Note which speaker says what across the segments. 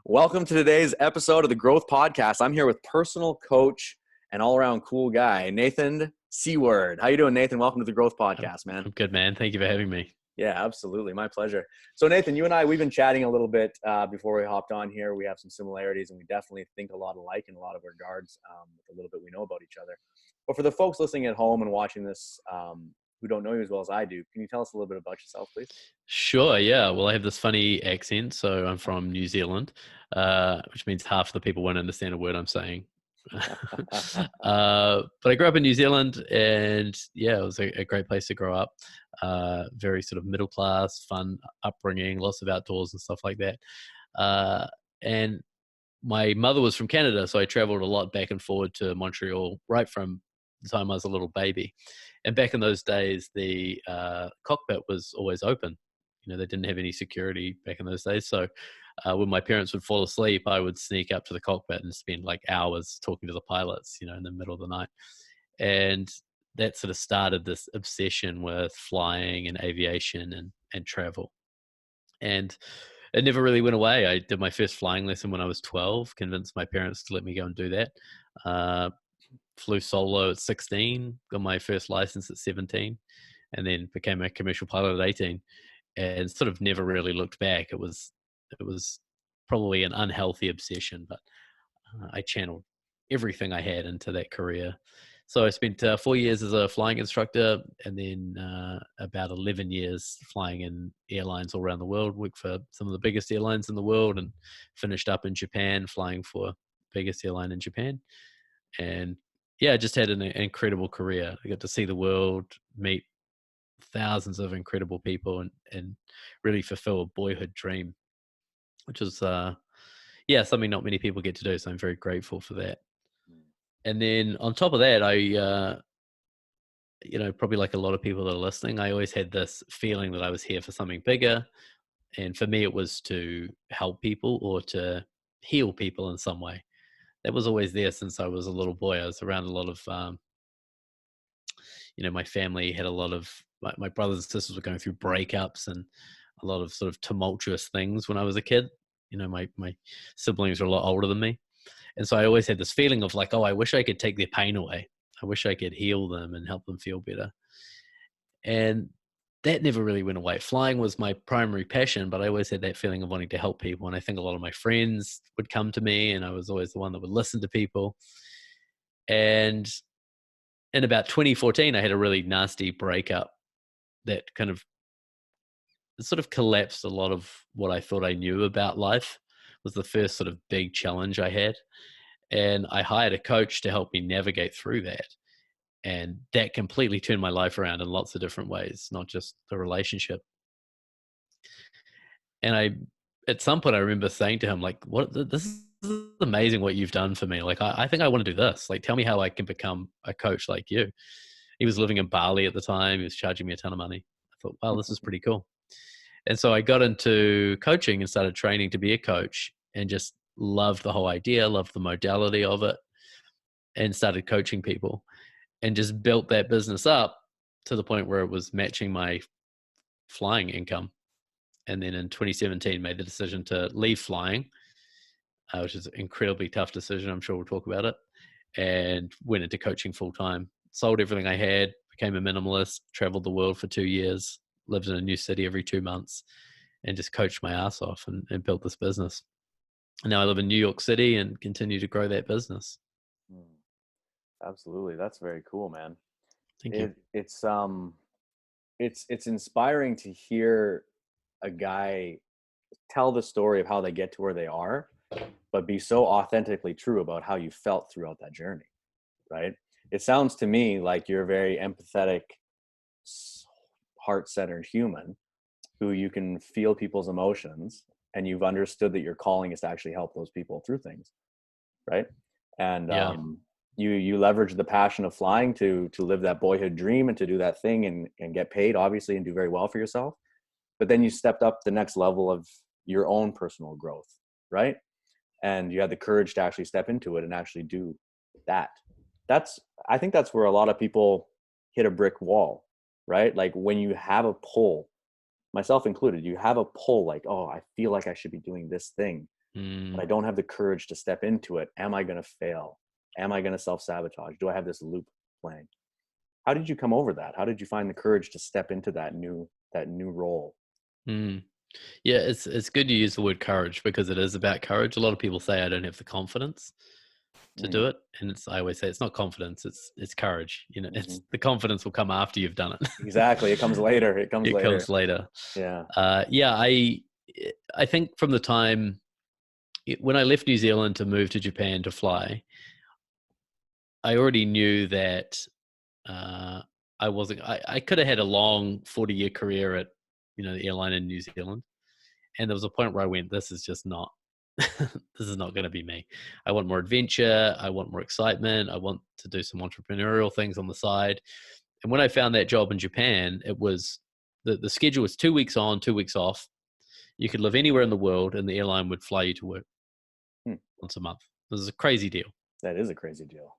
Speaker 1: Welcome to today's episode of the Growth Podcast. I'm here with personal coach and all-around cool guy, Nathan Seaward. How you doing, Nathan? Welcome to the Growth Podcast, man.
Speaker 2: I'm good, man. Thank you for having me.
Speaker 1: Yeah, absolutely. My pleasure. So, Nathan, you and I, we've been chatting a little bit before we hopped on here. We have some similarities, and we definitely think a lot alike in a lot of regards with a little bit we know about each other. But for the folks listening at home and watching this who don't know you as well as I do, can you tell us a little bit about yourself, please?
Speaker 2: Sure, yeah. Well, I have this funny accent, so I'm from New Zealand, which means half the people won't understand a word I'm saying. But I grew up in New Zealand, and yeah, it was a great place to grow up. Very sort of middle class, fun upbringing, lots of outdoors and stuff like that. And my mother was from Canada, so I traveled a lot back and forward to Montreal right from the time I was a little baby. And back in those days, the cockpit was always open. You know, they didn't have any security back in those days. So when my parents would fall asleep, I would sneak up to the cockpit and spend like hours talking to the pilots, you know, in the middle of the night. And that sort of started this obsession with flying and aviation and travel. And it never really went away. I did my first flying lesson when I was 12, convinced my parents to let me go and do that. Flew solo at 16, got my first license at 17, and then became a commercial pilot at 18, and sort of never really looked back. It was probably an unhealthy obsession, but I channeled everything I had into that career. So I spent 4 years as a flying instructor, and then about 11 years flying in airlines all around the world. Worked for some of the biggest airlines in the world, and finished up in Japan, flying for the biggest airline in Japan. And yeah, I just had an incredible career. I got to see the world, meet thousands of incredible people, and really fulfill a boyhood dream, which is yeah, something not many people get to do. So I'm very grateful for that. And then on top of that, I you know, probably like a lot of people that are listening, I always had this feeling that I was here for something bigger. And for me, it was to help people or to heal people in some way. That was always there since I was a little boy. I was around a lot of you know, my family had a lot of my brothers and sisters were going through breakups and a lot of sort of tumultuous things when I was a kid. You know, my siblings are a lot older than me. And so I always had this feeling of like, oh, I wish I could take their pain away. I wish I could heal them and help them feel better. And that never really went away. Flying was my primary passion, but I always had that feeling of wanting to help people. And I think a lot of my friends would come to me, and I was always the one that would listen to people. And in about 2014, I had a really nasty breakup that kind of sort of collapsed a lot of what I thought I knew about life. It was the first sort of big challenge I had. And I hired a coach to help me navigate through that. And that completely turned my life around in lots of different ways, not just the relationship. And at some point, I remember saying to him, like, this is amazing what you've done for me. Like, I think I want to do this. Like, tell me how I can become a coach like you. He was living in Bali at the time. He was charging me a ton of money. I thought, wow, this is pretty cool. And so I got into coaching and started training to be a coach, and just loved the whole idea, loved the modality of it, and started coaching people, and just built that business up to the point where it was matching my flying income. And then in 2017, made the decision to leave flying, which is an incredibly tough decision. I'm sure we'll talk about it. And went into coaching full time, sold everything I had, became a minimalist, traveled the world for 2 years, lived in a new city every 2 months, and just coached my ass off and built this business. And now I live in New York City and continue to grow that business.
Speaker 1: Absolutely. That's very cool, man.
Speaker 2: Thank you.
Speaker 1: It's inspiring to hear a guy tell the story of how they get to where they are, but be so authentically true about how you felt throughout that journey, right? It sounds to me like you're a very empathetic, heart-centered human who you can feel people's emotions, and you've understood that your calling is to actually help those people through things, right? And
Speaker 2: Yeah.
Speaker 1: you leverage the passion of flying to live that boyhood dream and to do that thing and get paid, obviously, and do very well for yourself. But then you stepped up the next level of your own personal growth, right? And you had the courage to actually step into it and actually do that. I think that's where a lot of people hit a brick wall, right? Like when you have a pull, myself included, you have a pull like, oh, I feel like I should be doing this thing. but I
Speaker 2: Mm.
Speaker 1: don't have the courage to step into it. Am I going to fail? Am I going to self-sabotage? Do I have this loop playing? How did you come over that? How did you find the courage to step into that new role?
Speaker 2: Mm. Yeah, it's good you use the word courage, because it is about courage. A lot of people say I don't have the confidence to
Speaker 1: Mm,
Speaker 2: do it, and I always say it's not confidence, it's courage.
Speaker 1: hmm.
Speaker 2: It's the confidence will come after you've done it.
Speaker 1: Exactly. It comes later. It comes
Speaker 2: It
Speaker 1: later.
Speaker 2: comes later.
Speaker 1: Yeah.
Speaker 2: Yeah, I think from the time when I left New Zealand to move to Japan to fly, I already knew that uh, I wasn't. I could have had a long 40-year career at the airline in New Zealand, and there was a point where I went, "This is just not. This is not going to be me. I want more adventure. I want more excitement. I want to do some entrepreneurial things on the side." And when I found that job in Japan, it was the schedule was 2 weeks on, 2 weeks off. You could live anywhere in the world, and the airline would fly you to work
Speaker 1: Hmm.
Speaker 2: once a month. This is a crazy deal.
Speaker 1: That is a crazy deal.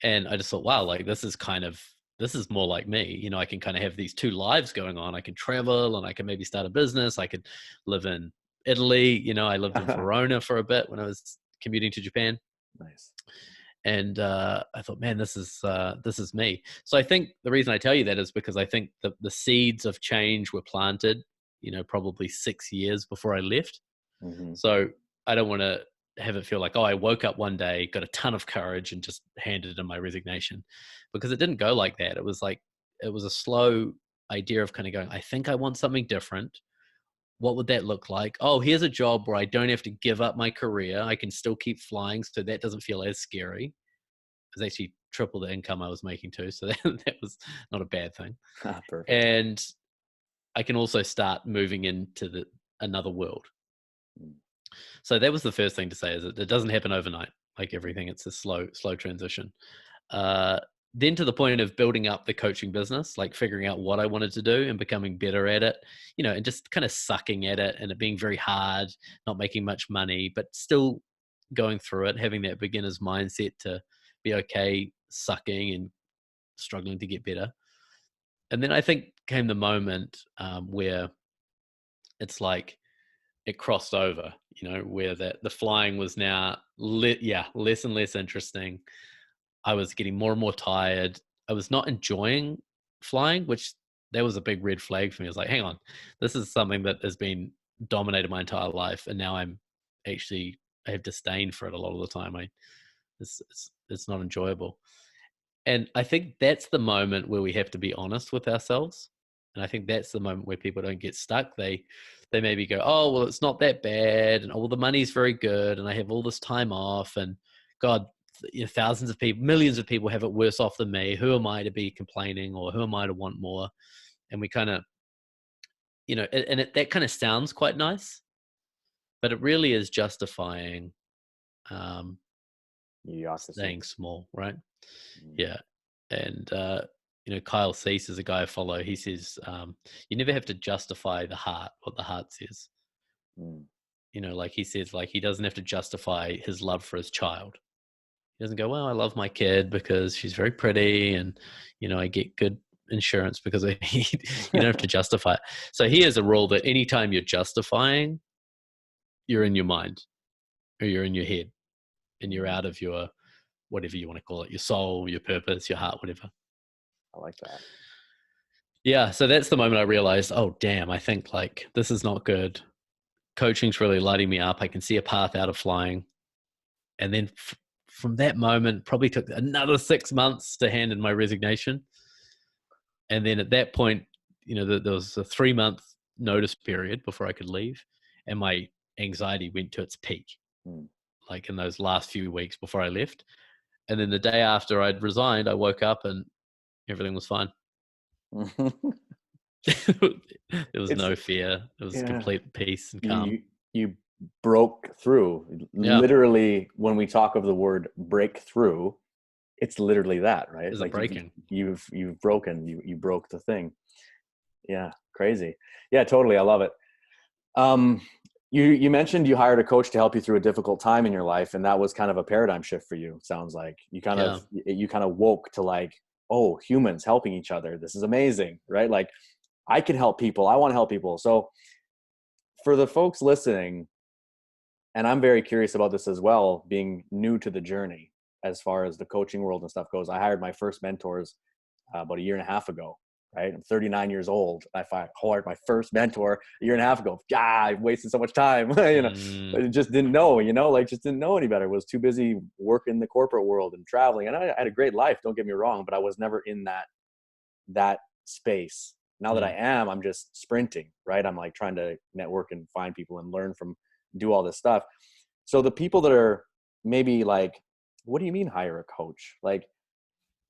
Speaker 2: And I just thought, wow, like this is more like me. I can kind of have these two lives going on. I can travel and I can maybe start a business. I could live in Italy. I lived in Verona for a bit when I was commuting to Japan.
Speaker 1: Nice.
Speaker 2: And I thought, man, this is me. So I think the reason I tell you that is because I think the seeds of change were planted, probably 6 years before I left.
Speaker 1: Hmm.
Speaker 2: So I don't want to have it feel like, oh, I woke up one day, got a ton of courage, and just handed in my resignation, because it didn't go like that. It was a slow idea of kind of going, I think I want something different. What would that look like? Oh, here's a job where I don't have to give up my career. I can still keep flying, so that doesn't feel as scary. It was actually triple the income I was making too, so that was not a bad thing.
Speaker 1: Perfect.
Speaker 2: And I can also start moving into another world.
Speaker 1: Mm.
Speaker 2: So that was the first thing to say, is it doesn't happen overnight. Like everything, it's a slow transition. Uh, then to the point of building up the coaching business, like figuring out what I wanted to do and becoming better at it, and just kind of sucking at it and it being very hard, not making much money, but still going through it, having that beginner's mindset to be okay sucking and struggling to get better. And then I think came the moment where it's like, it crossed over, where the flying was now less and less interesting. I was getting more and more tired. I was not enjoying flying, which that was a big red flag for me. I was like, hang on, this is something that has been dominated my entire life, and now I have disdain for it a lot of the time. It's not enjoyable. And I think that's the moment where we have to be honest with ourselves. And I think that's the moment where people don't get stuck. They maybe go, oh, well, it's not that bad, and oh, well, the money's very good, and I have all this time off, and God, thousands of people, millions of people have it worse off than me. Who am I to be complaining, or who am I to want more? And we kind of, that kind of sounds quite nice, but it really is justifying um,
Speaker 1: Mediocrity.
Speaker 2: staying small, right?
Speaker 1: Mm.
Speaker 2: Yeah. And Kyle Cease is a guy I follow. He says you never have to justify what the heart says.
Speaker 1: Mm.
Speaker 2: Like he says, like he doesn't have to justify his love for his child. He doesn't go, well, I love my kid because she's very pretty, and I get good insurance because you don't have to justify it. So he has a rule that anytime you're justifying, you're in your mind, or you're in your head, and you're
Speaker 1: Mm.
Speaker 2: out of your whatever you want to call it, your soul, your purpose, your heart, whatever.
Speaker 1: I like that.
Speaker 2: Yeah, so that's the moment I realized, oh damn, I think like this is not good. Coaching's really lighting me up. I can see a path out of flying. And then from that moment, probably took another 6 months to hand in my resignation. And then at that point, there was a 3-month notice period before I could leave, and my anxiety went to its peak,
Speaker 1: Mm.
Speaker 2: like in those last few weeks before I left. And then the day after I'd resigned, I woke up and everything was fine. There was
Speaker 1: It's
Speaker 2: no fear. It was
Speaker 1: yeah.
Speaker 2: complete peace and calm.
Speaker 1: You broke through.
Speaker 2: Yeah.
Speaker 1: Literally, when we talk of the word breakthrough, it's literally that, right?
Speaker 2: Is it
Speaker 1: Like
Speaker 2: breaking?
Speaker 1: you've broken. You broke the thing. Yeah, crazy. Yeah, totally. I love it. Um, you mentioned you hired a coach to help you through a difficult time in your life, and that was kind of a paradigm shift for you. It sounds like
Speaker 2: Yeah.
Speaker 1: you kind of woke to like, oh, humans helping each other. This is amazing, right? Like, I can help people. I want to help people. So, for the folks listening, And I'm very curious about this as well, being new to the journey as far as the coaching world and stuff goes. I hired my first mentors about a year and a half ago, right? I'm 39 years old. I hired my first mentor a year and a half ago. God, I wasted so much time,
Speaker 2: Mm,
Speaker 1: I just didn't know, just didn't know any better. I was too busy working the corporate world and traveling. And I had a great life, don't get me wrong, but I was never in that space. Now that I
Speaker 2: mm,
Speaker 1: am, I'm just sprinting, right? I'm like trying to network and find people and learn from, do all this stuff. So the people that are maybe like, what do you mean hire a coach? Like,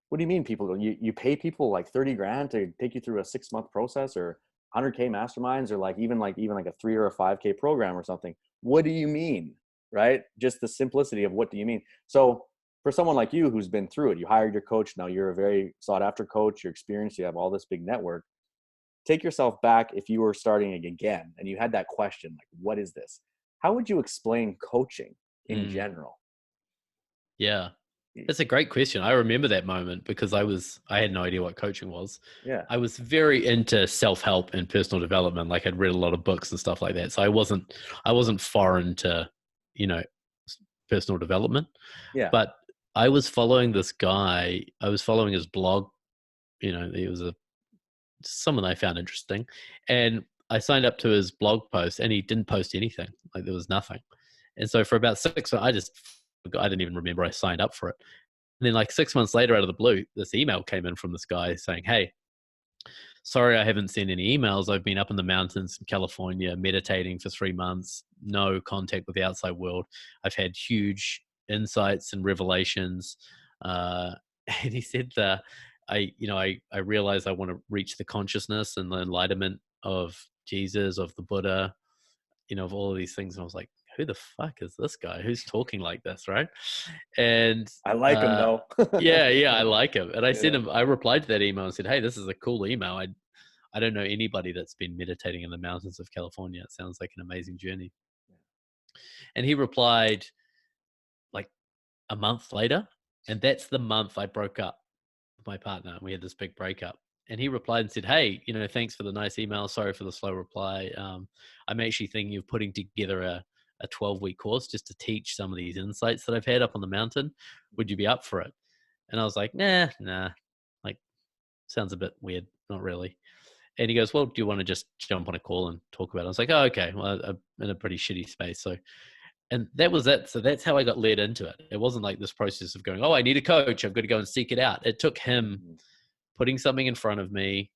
Speaker 1: what do you mean people, you pay people like 30 grand to take you through a 6-month process, or 100K masterminds, or like a 3 or a 5K program or something? What do you mean? Right? Just the simplicity of what do you mean? So for someone like you who's been through it, you hired your coach. Now you're a very sought after coach, you're experienced, you have all this big network. Take yourself back if you were starting again and you had that question, like, what is this? How would you explain coaching in
Speaker 2: mm.
Speaker 1: general?
Speaker 2: Yeah. That's a great question. I remember that moment because I had no idea what coaching was.
Speaker 1: Yeah.
Speaker 2: I was very into self-help and personal development. Like I'd read a lot of books and stuff like that. So I wasn't foreign to, you know, personal development,
Speaker 1: Yeah.
Speaker 2: but I was following this guy. I was following his blog. He was someone I found interesting, and I signed up to his blog post, and he didn't post anything. Like there was nothing. And so for about 6 months, I didn't even remember I signed up for it. And then like 6 months later, out of the blue, this email came in from this guy saying, "Hey, sorry, I haven't sent any emails. I've been up in the mountains in California meditating for 3 months, no contact with the outside world. I've had huge insights and revelations." Uh, and he said that I realize I want to reach the consciousness and the enlightenment of Jesus, of the Buddha, of all of these things. And I was like, who the fuck is this guy? Who's talking like this, right? And
Speaker 1: I like them though.
Speaker 2: yeah, I like him. And
Speaker 1: Yeah.
Speaker 2: I replied to that email and said, hey, this is a cool email. I don't know anybody that's been meditating in the mountains of California. It sounds like an amazing journey. And he replied like a month later. And that's the month I broke up with my partner. And we had this big breakup. And he replied and said, hey, thanks for the nice email. Sorry for the slow reply. I'm actually thinking of putting together a 12-week course just to teach some of these insights that I've had up on the mountain. Would you be up for it? And I was like, nah. Like, sounds a bit weird. Not really. And he goes, well, do you want to just jump on a call and talk about it? I was like, oh, okay. Well, I'm in a pretty shitty space. So, and that was it. So that's how I got led into it. It wasn't like this process of going, oh, I need a coach. I've got to go and seek it out. It took him
Speaker 1: Mhm.
Speaker 2: putting something in front of me,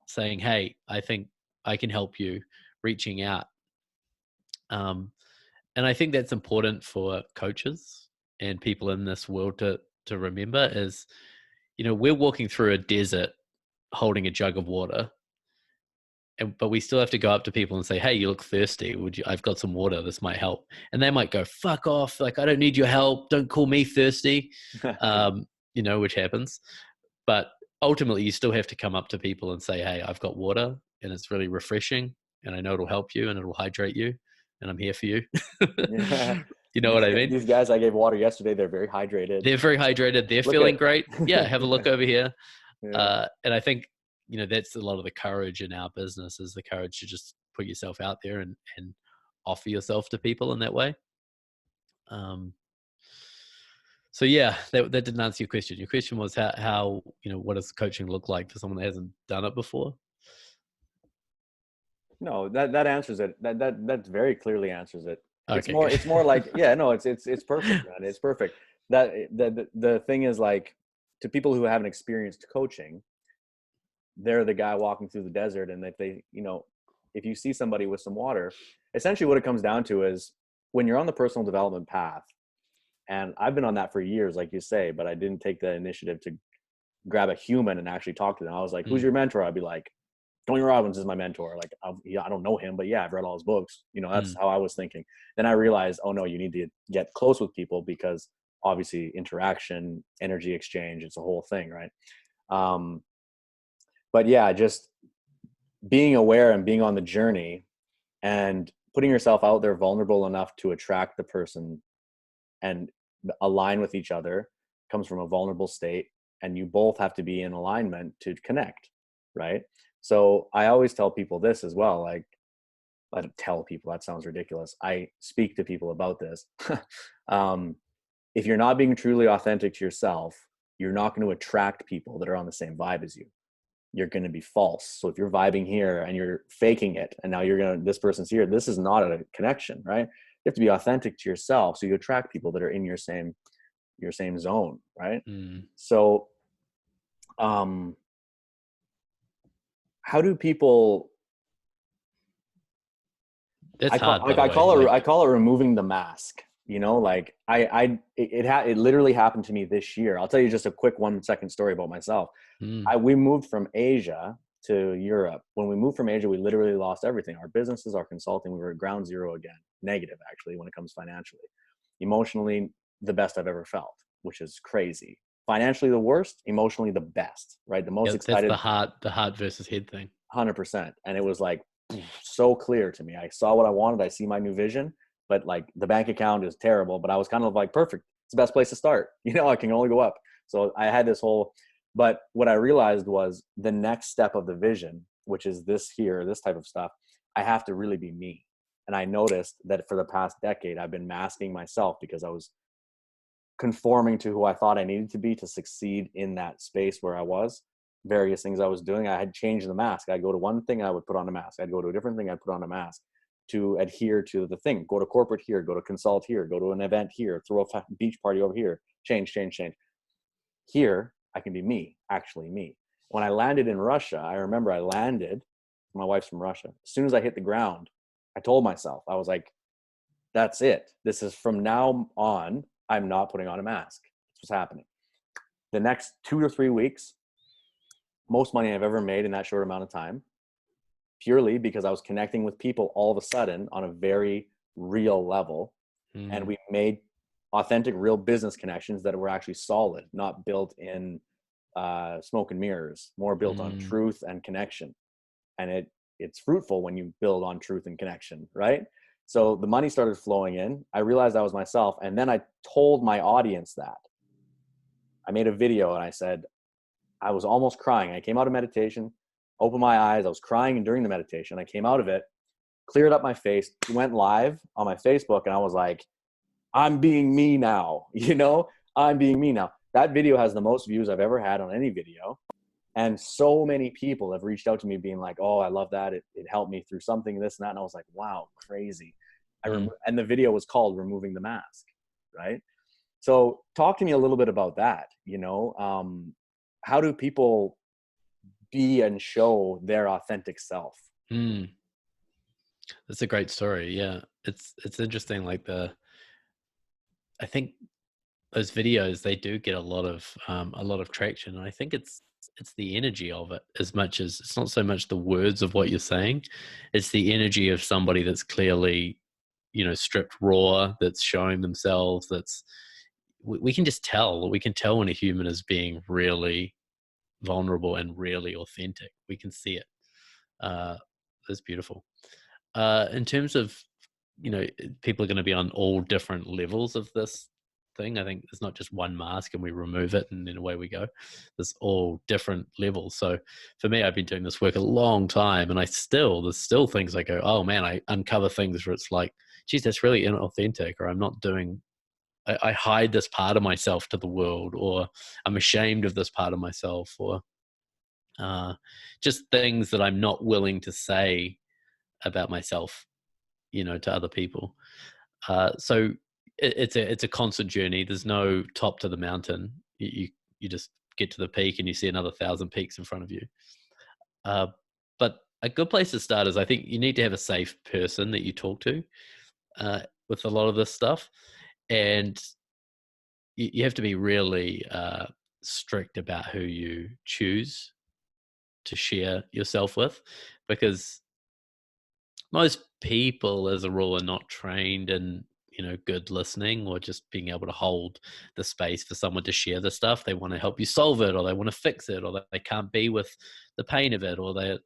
Speaker 2: saying, hey, I think I can help you, reaching out. Um, and I think that's important for coaches and people in this world to remember is, we're walking through a desert holding a jug of water, but we still have to go up to people and say, hey, you look thirsty. I've got some water. This might help. And they might go, fuck off. Like, I don't need your help. Don't call me thirsty.
Speaker 1: Yeah.
Speaker 2: Which happens. But ultimately you still have to come up to people and say, hey, I've got water and it's really refreshing. And I know it'll help you and it'll hydrate you. And I'm here for you.
Speaker 1: Yeah.
Speaker 2: You know what
Speaker 1: These
Speaker 2: I mean?
Speaker 1: these guys I gave water yesterday, they're very hydrated.
Speaker 2: They're very hydrated. They're
Speaker 1: Look
Speaker 2: feeling
Speaker 1: at
Speaker 2: great. Yeah. Have a look over here.
Speaker 1: yeah.
Speaker 2: And I think, that's a lot of the courage in our business is the courage to just put yourself out there and offer yourself to people in that way. Um, so yeah, that didn't answer your question. Your question was how what does coaching look like for someone that hasn't done it before?
Speaker 1: No, that answers it. That very clearly answers it. It's
Speaker 2: Okay,
Speaker 1: more
Speaker 2: good.
Speaker 1: it's more like, yeah, no, it's perfect, man. It's perfect. That the thing is, like, to people who haven't experienced coaching, they're the guy walking through the desert, and if they, if you see somebody with some water, essentially what it comes down to is when you're on the personal development path, and I've been on that for years, like you say, but I didn't take the initiative to grab a human and actually talk to them. I was like, who's
Speaker 2: Mm,
Speaker 1: your mentor? I'd be like, Tony Robbins is my mentor. Like, I don't know him, but yeah, I've read all his books. That's
Speaker 2: mm,
Speaker 1: how I was thinking. Then I realized, oh no, you need to get close with people, because obviously interaction, energy exchange, it's a whole thing, right? Um, but yeah, just being aware and being on the journey and putting yourself out there vulnerable enough to attract the person and align with each other comes from a vulnerable state, and you both have to be in alignment to connect, right? So I always tell people this as well, like, I don't tell people, that sounds ridiculous. I speak to people about this. um, if you're not being truly authentic to yourself, you're not going to attract people that are on the same vibe as you. You're going to be false. So if you're vibing here and you're faking it, and now this person's here, this is not a connection, right? You have to be authentic to yourself so you attract people that are in your same zone, right? So, how do people?
Speaker 2: That's hard, by the way.
Speaker 1: I call it removing the mask. You know, like it literally happened to me this year. I'll tell you just a quick 1 second story about myself. We moved from Asia to Europe. When we moved from Asia, we literally lost everything. Our businesses, our consulting, we were at ground zero again. Negative, actually, when it comes financially. Emotionally, the best I've ever felt, which is crazy. Financially, the worst. Emotionally, the best, right? The most excited.
Speaker 2: That's the heart versus head thing.
Speaker 1: 100%. And it was like so clear to me. I saw what I wanted. I see my new vision, but like the bank account is terrible, but I was kind of like, perfect. It's the best place to start. You know, I can only go up. So I had this whole, but what I realized was the next step of the vision, which is this type of stuff, I have to really be me. And I noticed that for the past decade, I've been masking myself because I was conforming to who I thought I needed to be to succeed in that space where I was. Various things I was doing, I had changed the mask. I'd go to one thing, I would put on a mask. I'd go to a different thing, I'd put on a mask to adhere to the thing. Go to corporate here, go to consult here, go to an event here, throw a beach party over here, change. Here, I can be me, actually me. When I landed in Russia, I remember I landed, my wife's from Russia. As soon as I hit the ground, I told myself, I was like, that's it. This is from now on, I'm not putting on a mask. That's what's happening. The next 2 to 3 weeks, most money I've ever made in that short amount of time, purely because I was connecting with people all of a sudden on a very real level. And we made authentic, real business connections that were actually solid, not built in smoke and mirrors, more built on truth and connection. And it's fruitful when you build on truth and connection, right? So the money started flowing in. I realized I was myself. And then I told my audience that. I made a video and I said, I was almost crying. I came out of meditation, opened my eyes. I was crying during the meditation. I came out of it, cleared up my face, went live on my Facebook. And I was like, I'm being me now, you know, I'm being me now. That video has the most views I've ever had on any video. And so many people have reached out to me being like, oh, I love that. It helped me through something, this and that. And I was like, wow, crazy. And the video was called Removing the Mask, right? So talk to me a little bit about that. You know, how do people be and show their authentic self?
Speaker 2: That's a great story. Yeah. It's interesting. Like I think those videos, they do get a lot of traction. And I think it's the energy of it, as much as it's not so much the words of what you're saying. It's the energy of somebody that's clearly, you know, stripped raw, that's showing themselves. We can just tell. We can tell when a human is being really vulnerable and really authentic. We can see it. That's beautiful. In terms of, you know, people are going to be on all different levels of this thing. I think there's not just one mask and we remove it and then away we go. There's all different levels. So for me, I've been doing this work a long time, and there's still things I go, oh man, I uncover things where it's like, geez, that's really inauthentic, or I'm not doing, I hide this part of myself to the world, or I'm ashamed of this part of myself, or just things that I'm not willing to say about myself, you know, to other people. So it's a constant journey. There's no top to the mountain. You just get to the peak and you see another 1,000 peaks in front of you. But a good place to start is, I think you need to have a safe person that you talk to with a lot of this stuff. And you have to be really strict about who you choose to share yourself with, because most people as a rule are not trained in, you know, good listening, or just being able to hold the space for someone to share the stuff. They want to help you solve it, or they want to fix it, or they can't be with the pain of it, or they're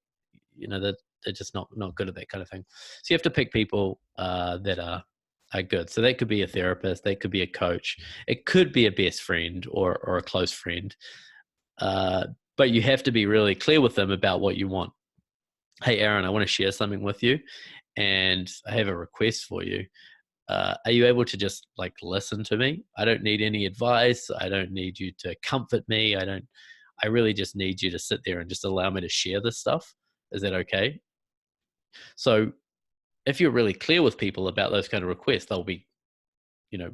Speaker 2: just not good at that kind of thing. So you have to pick people that are good. So that could be a therapist, that could be a coach, it could be a best friend or a close friend. But you have to be really clear with them about what you want. Hey, Aaron, I want to share something with you. and I have a request for you. Are you able to just like listen to me? I don't need any advice. I don't need you to comfort me. I really just need you to sit there and just allow me to share this stuff. Is that okay? So if you're really clear with people about those kind of requests, they'll be, you know,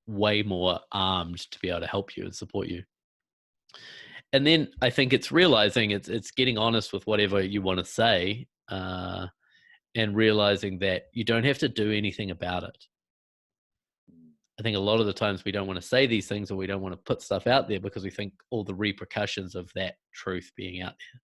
Speaker 2: way more armed to be able to help you and support you. And then I think it's realizing it's getting honest with whatever you want to say, and realizing that you don't have to do anything about it. I think a lot of the times we don't want to say these things, or we don't want to put stuff out there because we think all the repercussions of that truth being out there.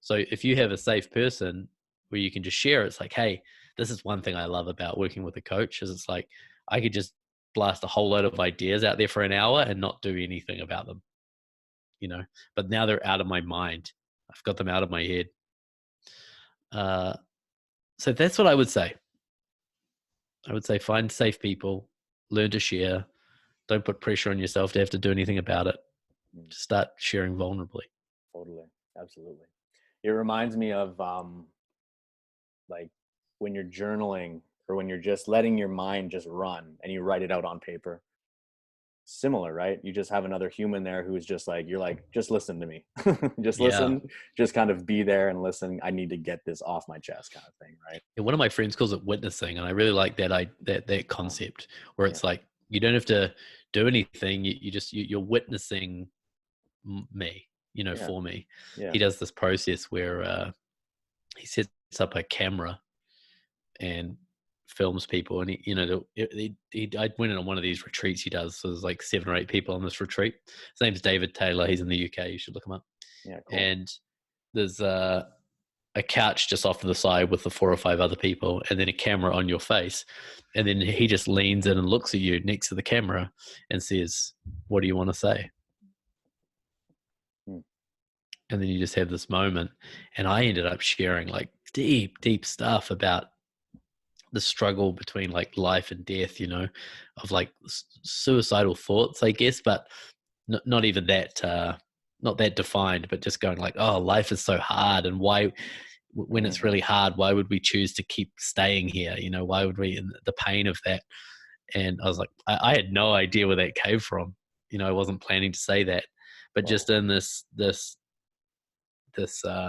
Speaker 2: So if you have a safe person where you can just share, it's like, hey, this is one thing I love about working with a coach, is it's like I could just blast a whole load of ideas out there for an hour and not do anything about them, but now they're out of my mind. I've got them out of my head. So that's what I would say. I would say find safe people, learn to share. Don't put pressure on yourself to have to do anything about it. Just start sharing vulnerably.
Speaker 1: Totally. Absolutely. It reminds me of like when you're journaling, or when you're just letting your mind just run and you write it out on paper. Similar, right? You just have another human there who's just like, you're like, just listen to me. Just listen, just kind of be there and listen. I need to get this off my chest, kind of thing, right?
Speaker 2: And one of my friends calls it witnessing, and I really like that concept where it's like you don't have to do anything. You're witnessing me, for me. He does this process where he sets up a camera and films people, and I went on one of these retreats he does. So there's like 7 or 8 people on this retreat. His name's David Taylor. He's in the UK. You should look him up.
Speaker 1: Yeah, cool.
Speaker 2: And there's a couch just off to the side with the 4 or 5 other people, and then a camera on your face. And then he just leans in and looks at you next to the camera and says, "What do you want to say?" And then you just have this moment. And I ended up sharing like deep, deep stuff about the struggle between like life and death, of like suicidal thoughts, I guess, but not even that, not that defined, but just going like, oh, life is so hard. And why, when it's really hard, why would we choose to keep staying here? Why would we, and the pain of that. And I was like, I had no idea where that came from. I wasn't planning to say that, but just in this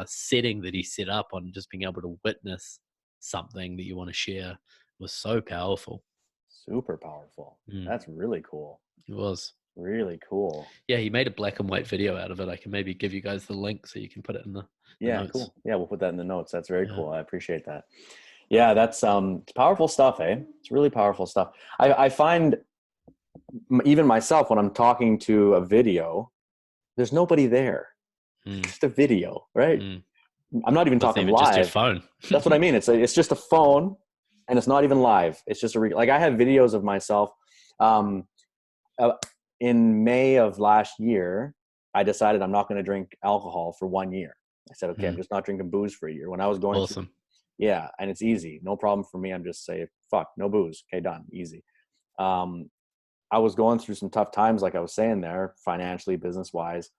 Speaker 2: setting that he set up on just being able to witness something that you want to share was so powerful.
Speaker 1: Super powerful. That's really cool.
Speaker 2: It was
Speaker 1: really cool.
Speaker 2: Yeah, he made a black and white video out of it. I can maybe give you guys the link so you can put it in the notes.
Speaker 1: Cool. Yeah, we'll put that in the notes. That's very cool. I appreciate that. Yeah, that's it's powerful stuff, eh? It's really powerful stuff. I find even myself when I'm talking to a video, there's nobody there. Just a video, right? I'm not even talking live.
Speaker 2: Just your phone.
Speaker 1: That's what I mean. It's just a phone, and it's not even live. It's just like I have videos of myself. In May of last year, I decided I'm not going to drink alcohol for 1 year. I said, okay, I'm just not drinking booze for a year. When I was going through, and it's easy, no problem for me. I'm just saying, fuck, no booze. Okay, done, easy. I was going through some tough times, like I was saying there, financially, business-wise,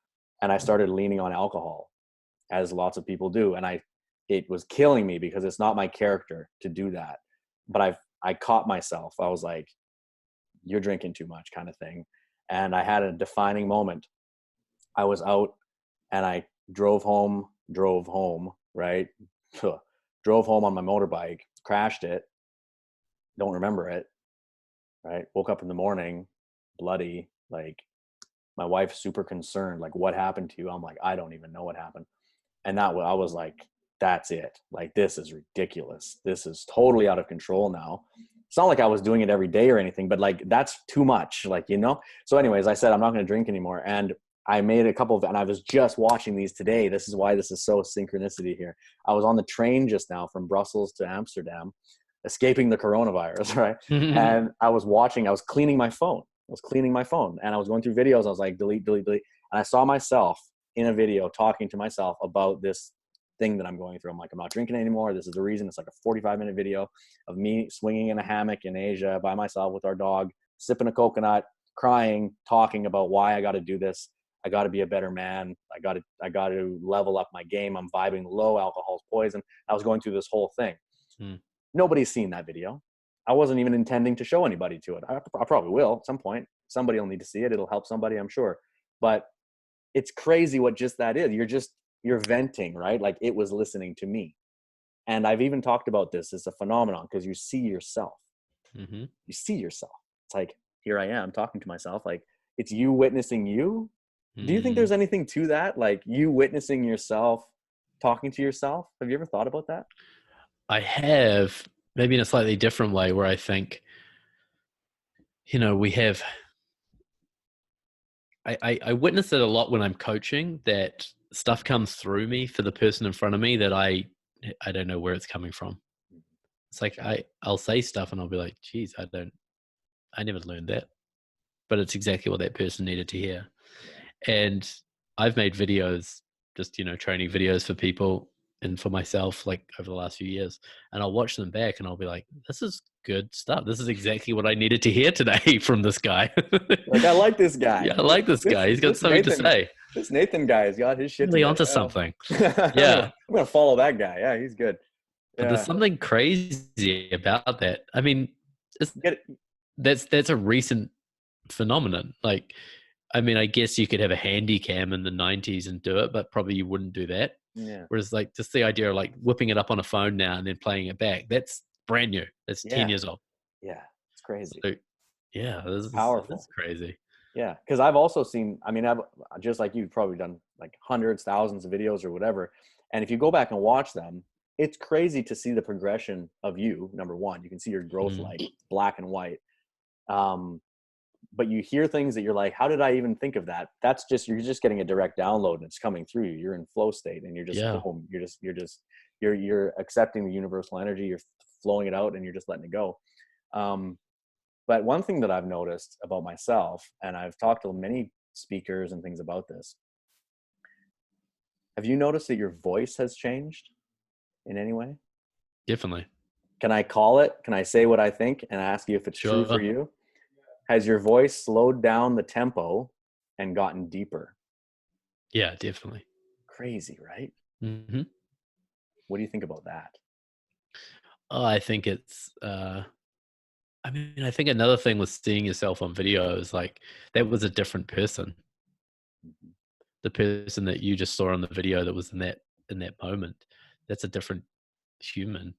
Speaker 1: and I started leaning on alcohol, as lots of people do. And it was killing me because it's not my character to do that. But I caught myself. I was like, you're drinking too much, kind of thing. And I had a defining moment. I was out and I drove home, right? Drove home on my motorbike, crashed it. Don't remember it, right? Woke up in the morning, bloody, like my wife's super concerned, like, what happened to you? I'm like, I don't even know what happened. And I was like, that's it. Like, this is ridiculous. This is totally out of control now. It's not like I was doing it every day or anything, but like, that's too much, like, So anyways, I said, I'm not going to drink anymore. And I made a couple of, and I was just watching these today. This is why this is so synchronicity here. I was on the train just now from Brussels to Amsterdam, escaping the coronavirus, right? And I was cleaning my phone. And I was going through videos. I was like, delete. And I saw myself in a video talking to myself about this thing that I'm going through. I'm like, I'm not drinking anymore. This is the reason. It's like a 45-minute video of me swinging in a hammock in Asia by myself with our dog, sipping a coconut, crying, talking about why I got to do this. I got to be a better man. I got to level up my game. I'm vibing low. Alcohol's poison. I was going through this whole thing.
Speaker 2: Mm.
Speaker 1: Nobody's seen that video. I wasn't even intending to show anybody to it. I probably will at some point. Somebody will need to see it. It'll help somebody, I'm sure. But it's crazy what just that is. You're venting, right? Like it was listening to me. And I've even talked about this as a phenomenon because you see yourself.
Speaker 2: Mm-hmm.
Speaker 1: You see yourself. It's like, here I am talking to myself. Like it's you witnessing you. Do you think
Speaker 2: Mm.
Speaker 1: there's anything to that? Like you witnessing yourself, talking to yourself? Have you ever thought about that?
Speaker 2: I have, maybe in a slightly different way, where I think, we have, I witness it a lot when I'm coaching, that stuff comes through me for the person in front of me that I don't know where it's coming from. It's like I'll say stuff and I'll be like, geez, I never learned that. But it's exactly what that person needed to hear. And I've made videos, just, training videos for people and for myself, like over the last few years. And I'll watch them back and I'll be like, this is good stuff. This is exactly what I needed to hear today from this guy.
Speaker 1: Like, I like this guy.
Speaker 2: Yeah, I like this guy. He's got something to say.
Speaker 1: This Nathan guy has got his shit
Speaker 2: Really
Speaker 1: together.
Speaker 2: onto something.
Speaker 1: I'm
Speaker 2: Yeah.
Speaker 1: gonna follow that guy. Yeah, he's good.
Speaker 2: But there's
Speaker 1: Yeah.
Speaker 2: something crazy about that. I mean, that's a recent phenomenon. Like, I mean, I guess you could have a handy cam in the 90s and do it, but probably you wouldn't do that.
Speaker 1: Yeah.
Speaker 2: Whereas like just the idea of like whipping it up on a phone now and then playing it back, that's brand new. That's 10 years old.
Speaker 1: Yeah. It's crazy.
Speaker 2: So, yeah, this
Speaker 1: Powerful.
Speaker 2: is crazy.
Speaker 1: Yeah. Because I've also seen, I mean, I've just like you've probably done like hundreds, thousands of videos or whatever. And if you go back and watch them, it's crazy to see the progression of you. Number one, you can see your growth, like black and white. But you hear things that you're like, how did I even think of that? That's just, you're just getting a direct download and it's coming through you. You're in flow state and you're just home. You're accepting the universal energy. You're flowing it out and you're just letting it go. But one thing that I've noticed about myself, and I've talked to many speakers and things about this. Have you noticed that your voice has changed in any way?
Speaker 2: Definitely.
Speaker 1: Can I call it? Can I say what I think and ask you if it's true for you? Has your voice slowed down the tempo and gotten deeper?
Speaker 2: Yeah, definitely.
Speaker 1: Crazy, right?
Speaker 2: Mm-hmm.
Speaker 1: What do you think about that?
Speaker 2: Oh, I think it's, I mean, I think another thing with seeing yourself on video is like, that was a different person.
Speaker 1: Mm-hmm.
Speaker 2: The person that you just saw on the video that was in that moment, that's a different human.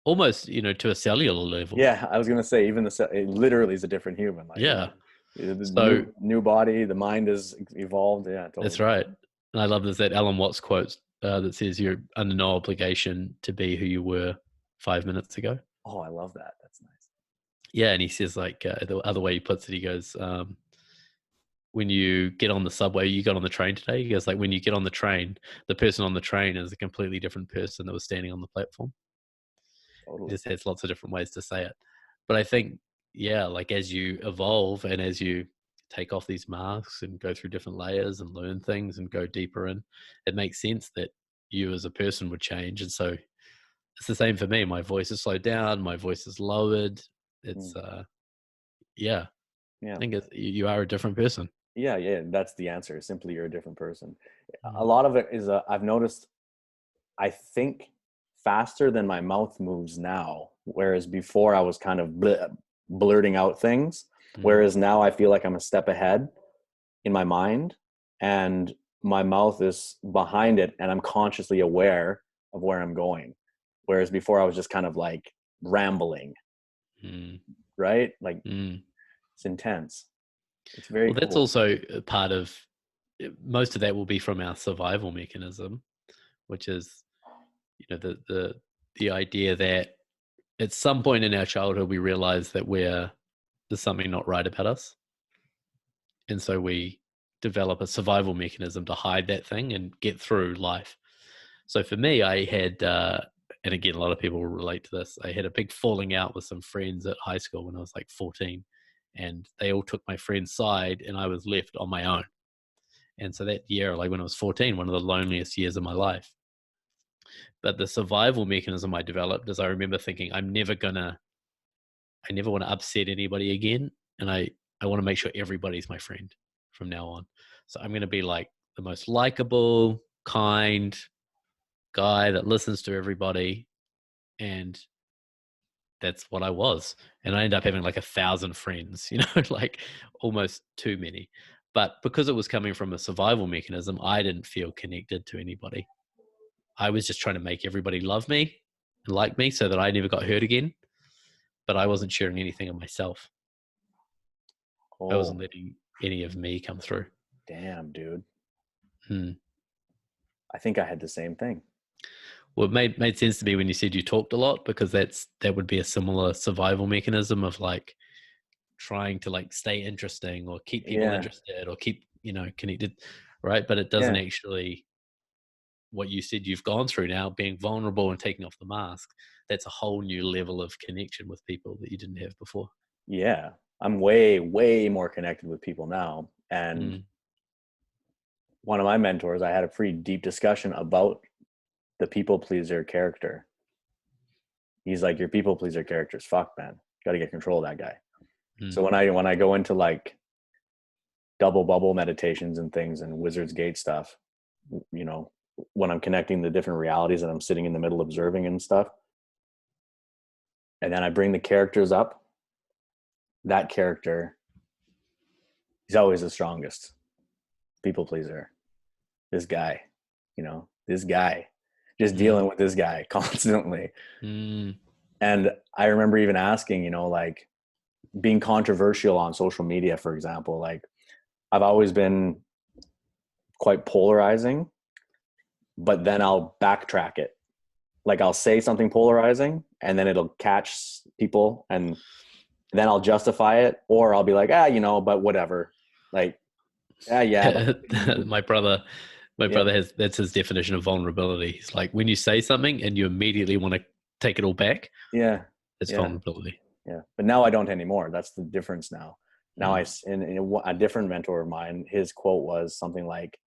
Speaker 2: Almost, to a cellular level.
Speaker 1: Yeah, I was gonna say even it literally is a different human. Like,
Speaker 2: yeah.
Speaker 1: The
Speaker 2: So
Speaker 1: new body, the mind is evolved. Yeah, totally.
Speaker 2: That's right. And I love that Alan Watts quote that says you're under no obligation to be who you were 5 minutes ago.
Speaker 1: Oh, I love that. That's nice.
Speaker 2: Yeah, and he says like the other way he puts it, he goes, when you get on the subway, you got on the train today. He goes like, when you get on the train, the person on the train is a completely different person that was standing on the platform.
Speaker 1: Totally.
Speaker 2: He just has lots of different ways to say it. But I think, yeah, like as you evolve and as you take off these masks and go through different layers and learn things and go deeper in, it makes sense that you as a person would change. And so it's the same for me. My voice is slowed down. My voice is lowered. It's, yeah. I think you are a different person.
Speaker 1: Yeah. That's the answer. Simply, you're a different person. A lot of it is, I've noticed, I think faster than my mouth moves now. Whereas before I was kind of blurting out things. Whereas now I feel like I'm a step ahead in my mind and my mouth is behind it and I'm consciously aware of where I'm going. Whereas before I was just kind of like rambling, right? Like it's intense. It's very cool.
Speaker 2: That's also a part of, most of that will be from our survival mechanism, which is, the idea that at some point in our childhood, we realize that there's something not right about us. And so we develop a survival mechanism to hide that thing and get through life. So for me, I had, and again, a lot of people will relate to this. I had a big falling out with some friends at high school when I was like 14, and they all took my friend's side and I was left on my own. And so that year, like when I was 14, one of the loneliest years of my life. But the survival mechanism I developed is I remember thinking, I never want to upset anybody again. And I want to make sure everybody's my friend from now on. So I'm going to be like the most likable, kind guy that listens to everybody. And that's what I was. And I ended up having like 1,000 friends, like almost too many. But because it was coming from a survival mechanism, I didn't feel connected to anybody. I was just trying to make everybody love me and like me so that I never got hurt again. But I wasn't sharing anything of myself. I
Speaker 1: Oh,
Speaker 2: wasn't letting any of me come through.
Speaker 1: damn, dude.
Speaker 2: Hmm.
Speaker 1: I think I had the same thing.
Speaker 2: Well, it made sense to me when you said you talked a lot, because that would be a similar survival mechanism of like trying to like stay interesting or keep people
Speaker 1: Yeah.
Speaker 2: interested or keep, connected, right? But it doesn't
Speaker 1: Yeah.
Speaker 2: actually, what you said you've gone through now, being vulnerable and taking off the mask, that's a whole new level of connection with people that you didn't have before.
Speaker 1: Yeah. I'm way, way more connected with people now. And
Speaker 2: Mm.
Speaker 1: one of my mentors, I had a pretty deep discussion about the people pleaser character. He's like, your people pleaser character is fucked, man. Got to get control of that guy. So
Speaker 2: Mm.
Speaker 1: when I go into like double bubble meditations and things and Wizard's Gate stuff, when I'm connecting the different realities and I'm sitting in the middle observing and stuff, and then I bring the characters up, that character, he's always the strongest people pleaser. This guy, this guy, just
Speaker 2: Mm.
Speaker 1: dealing with this guy constantly.
Speaker 2: Mm.
Speaker 1: And I remember even asking, like being controversial on social media, for example, like I've always been quite polarizing, but then I'll backtrack it. Like I'll say something polarizing and then it'll catch people and then I'll justify it, or I'll be like, but whatever. Like, yeah, but
Speaker 2: my brother my
Speaker 1: yeah,
Speaker 2: brother has, that's his definition of vulnerability. He's like, when you say something and you immediately want to take it all back,
Speaker 1: yeah,
Speaker 2: it's
Speaker 1: yeah,
Speaker 2: vulnerability.
Speaker 1: yeah. But now I don't anymore. That's the difference now. Now
Speaker 2: Mm.
Speaker 1: in a different mentor of mine, his quote was something like,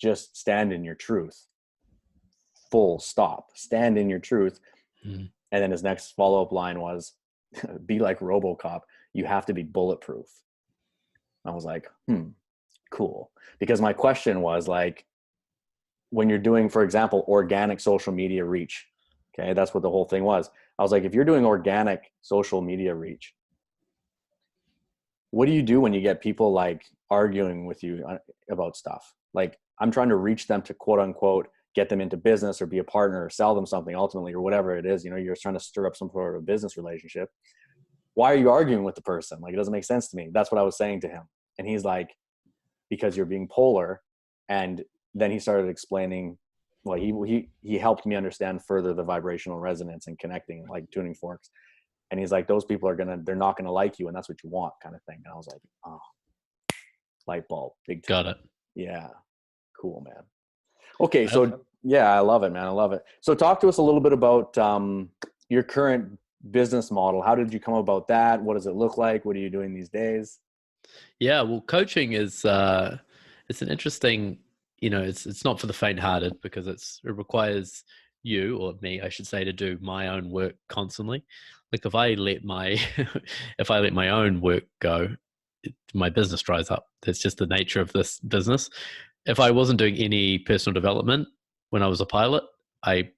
Speaker 1: just stand in your truth. Full stop. Stand in your truth.
Speaker 2: Mm.
Speaker 1: And then his next follow-up line was, be like RoboCop. You have to be bulletproof. I was like, cool. Because my question was like, when you're doing, for example, organic social media reach, okay, that's what the whole thing was. I was like, if you're doing organic social media reach, what do you do when you get people like arguing with you about stuff? Like, I'm trying to reach them to quote unquote get them into business or be a partner or sell them something ultimately or whatever it is. You're trying to stir up some sort of a business relationship. Why are you arguing with the person? Like, it doesn't make sense to me. That's what I was saying to him. And he's like, because you're being polar. And then he started explaining, well, he helped me understand further the vibrational resonance and connecting, like tuning forks. And he's like, those people they're not gonna like you, and that's what you want, kind of thing. And I was like, oh, light bulb, big time.
Speaker 2: Got it.
Speaker 1: Yeah, cool, man. Okay,
Speaker 2: I,
Speaker 1: so yeah, I love it, man. I love it. So talk to us a little bit about your current business model. How did you come about that? What does it look like? What are you doing these days?
Speaker 2: yeah, well, coaching is it's an interesting, it's not for the faint-hearted, because it requires you, or me, I should say, to do my own work constantly. Like if I let my if I let my own work go, my business dries up. That's just the nature of this business. If I wasn't doing any personal development when I was a pilot, I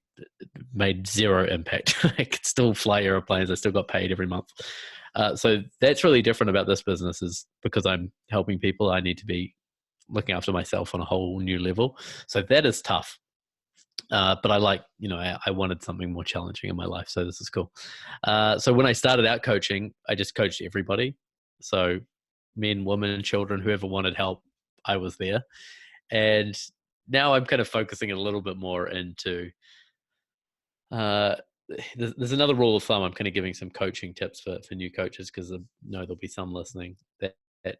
Speaker 2: made zero impact. I could still fly airplanes. I still got paid every month. So that's really different about this business, is because I'm helping people, I need to be looking after myself on a whole new level. So that is tough. But I like, I wanted something more challenging in my life. So this is cool. So when I started out coaching, I just coached everybody. So men, women, children, whoever wanted help, I was there. And now I'm kind of focusing a little bit more into, uh, there's another rule of thumb. I'm kind of giving some coaching tips for new coaches, because I know there'll be some listening, that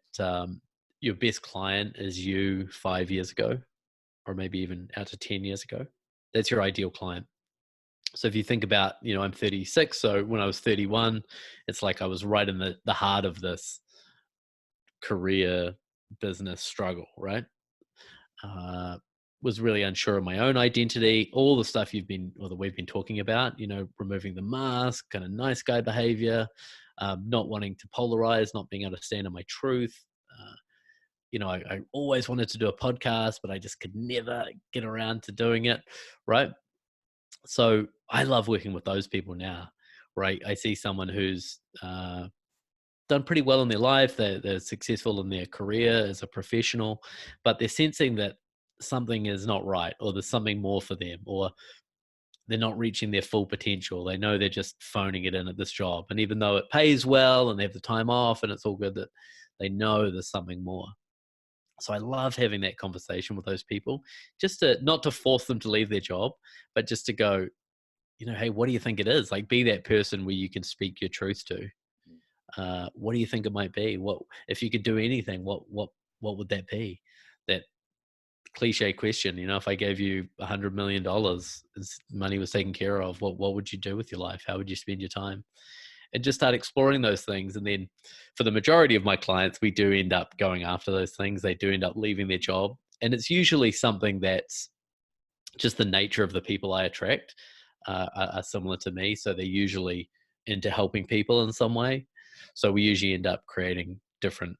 Speaker 2: your best client is you 5 years ago, or maybe even out to 10 years ago. That's your ideal client. So if you think about, I'm 36. So when I was 31, it's like I was right in the heart of this career business struggle, right? Was really unsure of my own identity, all the stuff that we've been talking about, removing the mask, kind of nice guy behavior, not wanting to polarize, not being able to stand in my truth. I always wanted to do a podcast, but I just could never get around to doing it. Right. So I love working with those people now, right? I see someone who's done pretty well in their life. They're successful in their career as a professional, but they're sensing that something is not right, or there's something more for them, or they're not reaching their full potential. They know they're just phoning it in at this job. And even though it pays well and they have the time off and it's all good, that they know there's something more. So I love having that conversation with those people, just to not to force them to leave their job, but just to go, hey, what do you think it is? Like, be that person where you can speak your truth to. What do you think it might be? What if you could do anything? What would that be? That cliche question, if I gave you $100 million, money was taken care of, what would you do with your life? How would you spend your time? And just start exploring those things. And then for the majority of my clients, we do end up going after those things. They do end up leaving their job. And it's usually something that's just the nature of the people I attract are similar to me. So they're usually into helping people in some way. So we usually end up creating different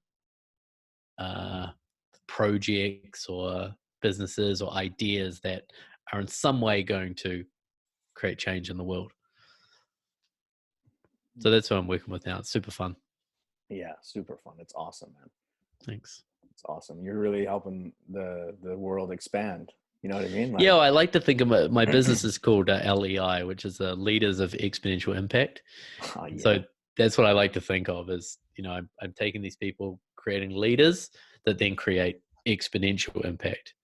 Speaker 2: projects or businesses or ideas that are in some way going to create change in the world. So that's what I'm working with now. It's super fun.
Speaker 1: Yeah, super fun. It's awesome, man.
Speaker 2: Thanks.
Speaker 1: It's awesome. You're really helping the world expand. You know what I mean?
Speaker 2: Yeah, I like to think of my business is called LEI, which is Leaders of Exponential Impact.
Speaker 1: Oh, yeah.
Speaker 2: So that's what I like to think of as, I'm taking these people, creating leaders that then create exponential impact.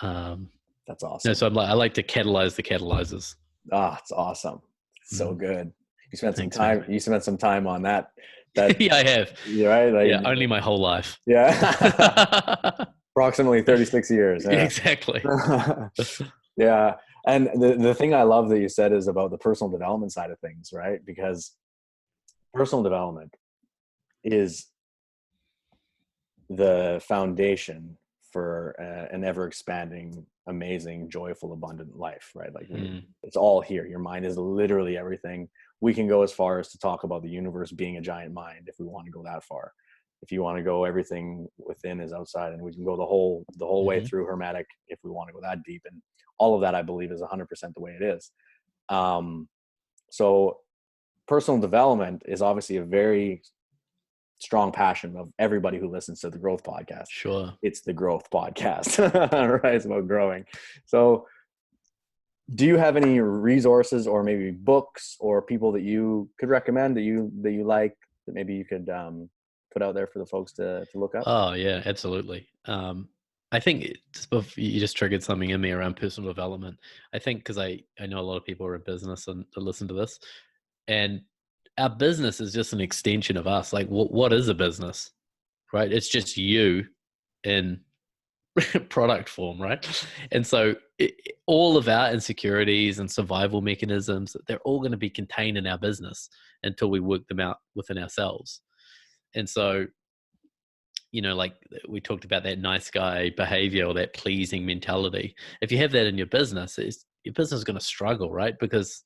Speaker 1: That's awesome.
Speaker 2: So I like to catalyze the catalyzers.
Speaker 1: It's awesome. It's so good. You spent some
Speaker 2: Thanks,
Speaker 1: time.
Speaker 2: man.
Speaker 1: You spent some time on that.
Speaker 2: Yeah, I have.
Speaker 1: Right? Like,
Speaker 2: yeah, only my whole life.
Speaker 1: Yeah. Approximately 36 years. Yeah.
Speaker 2: Exactly.
Speaker 1: Yeah. And the thing I love that you said is about the personal development side of things, right? Because personal development is the foundation for an ever expanding, amazing, joyful, abundant life, right? Like it's all here. Your mind is literally everything. We can go as far as to talk about the universe being a giant mind if we want to go that far. If you want to go, everything within is outside, and we can go the whole way through hermetic if we want to go that deep. And all of that, I believe, is 100% the way it is. So personal development is obviously a very strong passion of everybody who listens to the Growth Podcast.
Speaker 2: Sure.
Speaker 1: It's the Growth Podcast, right? It's about growing. So do you have any resources or maybe books or people that you could recommend that you like, that maybe you could put out there for the folks to look up?
Speaker 2: Oh yeah, absolutely. I think you just triggered something in me around personal development. I think because I know a lot of people are in business and listen to this, and our business is just an extension of us. Like, what is a business, right? It's just you in product form, right? And so all of our insecurities and survival mechanisms, they're all going to be contained in our business until we work them out within ourselves. And so, like we talked about that nice guy behavior or that pleasing mentality. If you have that in your business, your business is going to struggle, right? Because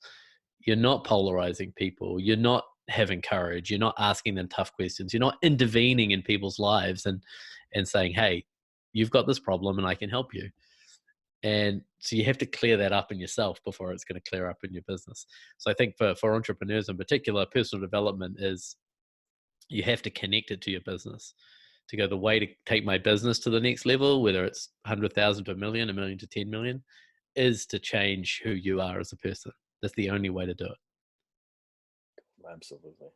Speaker 2: you're not polarizing people. You're not having courage. You're not asking them tough questions. You're not intervening in people's lives and saying, hey, you've got this problem and I can help you. And so you have to clear that up in yourself before it's going to clear up in your business. So I think for entrepreneurs in particular, personal development is, you have to connect it to your business to go, the way to take my business to the next level, whether it's 100,000 to a million to 10 million, is to change who you are as a person. That's the only way to do it.
Speaker 1: Absolutely.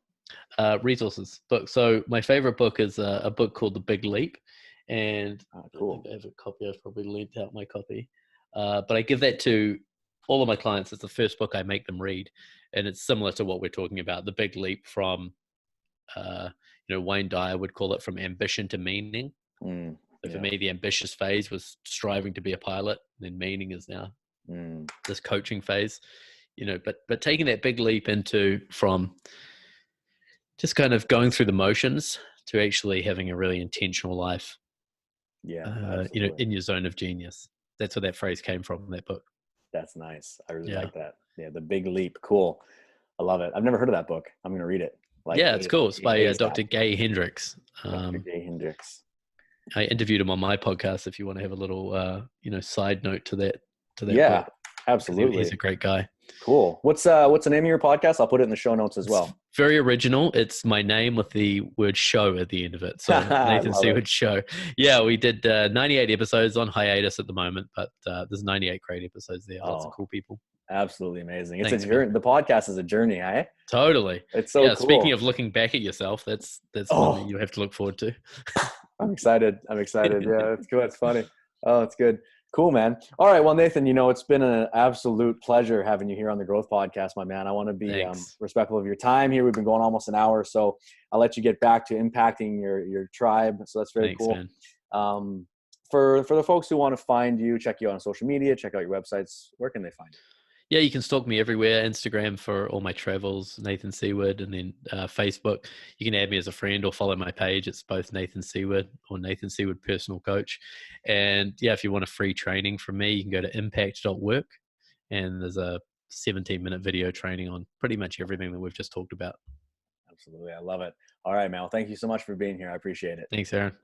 Speaker 2: Resources book. So my favorite book is a book called The Big Leap. And
Speaker 1: cool.
Speaker 2: I have a copy. I've probably lent out my copy. But I give that to all of my clients. It's the first book I make them read. And it's similar to what we're talking about, The Big Leap from, Wayne Dyer would call it from ambition to meaning. So for me, the ambitious phase was striving to be a pilot. And then meaning is now this coaching phase, but taking that big leap into from just kind of going through the motions to actually having a really intentional life. Yeah. In your zone of genius. That's where that phrase came from, that book.
Speaker 1: That's nice. I really like that. Yeah. The Big Leap. Cool. I love it. I've never heard of that book. I'm going to read it.
Speaker 2: It's cool. It's by Dr. Gay Hendricks.
Speaker 1: Dr. Gay Hendricks.
Speaker 2: I interviewed him on my podcast if you want to have a little, side note to that
Speaker 1: Yeah,
Speaker 2: book. because he's
Speaker 1: Absolutely.
Speaker 2: a great guy.
Speaker 1: Cool. What's the name of your podcast? I'll put it in the show notes as
Speaker 2: It's
Speaker 1: well.
Speaker 2: very original. It's my name with the word show at the end of it. So
Speaker 1: I
Speaker 2: Nathan
Speaker 1: love it.
Speaker 2: Seaward Show. Yeah, we did 98 episodes, on hiatus at the moment, but there's 98 great episodes there. Lots of
Speaker 1: Oh,
Speaker 2: cool people.
Speaker 1: absolutely amazing. It's a
Speaker 2: Thanks, man.
Speaker 1: journey. The podcast is a journey, eh?
Speaker 2: Totally.
Speaker 1: It's so
Speaker 2: Yeah. Speaking
Speaker 1: cool.
Speaker 2: of looking back at yourself, that's one that
Speaker 1: Oh,
Speaker 2: you have to look forward to.
Speaker 1: I'm excited. I'm excited. Yeah, it's good. It's funny. Oh, it's good. Cool, man. All right. Well, Nathan, it's been an absolute pleasure having you here on the Growth Podcast, my man. I want to be
Speaker 2: Thanks.
Speaker 1: respectful of your time here. We've been going almost an hour, so I'll let you get back to impacting your tribe. So that's very
Speaker 2: Thanks,
Speaker 1: cool.
Speaker 2: man.
Speaker 1: For the folks who want to find you, check you out on social media, check out your websites, where can they find you?
Speaker 2: Yeah, you can stalk me everywhere. Instagram for all my travels, Nathan Seaward, and then Facebook. You can add me as a friend or follow my page. It's both Nathan Seaward or Nathan Seaward Personal Coach. And yeah, if you want a free training from me, you can go to impact.work, and there's a 17-minute video training on pretty much everything that we've just talked about.
Speaker 1: Absolutely. I love it. All right, man. Well, thank you so much for being here. I appreciate it.
Speaker 2: Thanks, Aaron.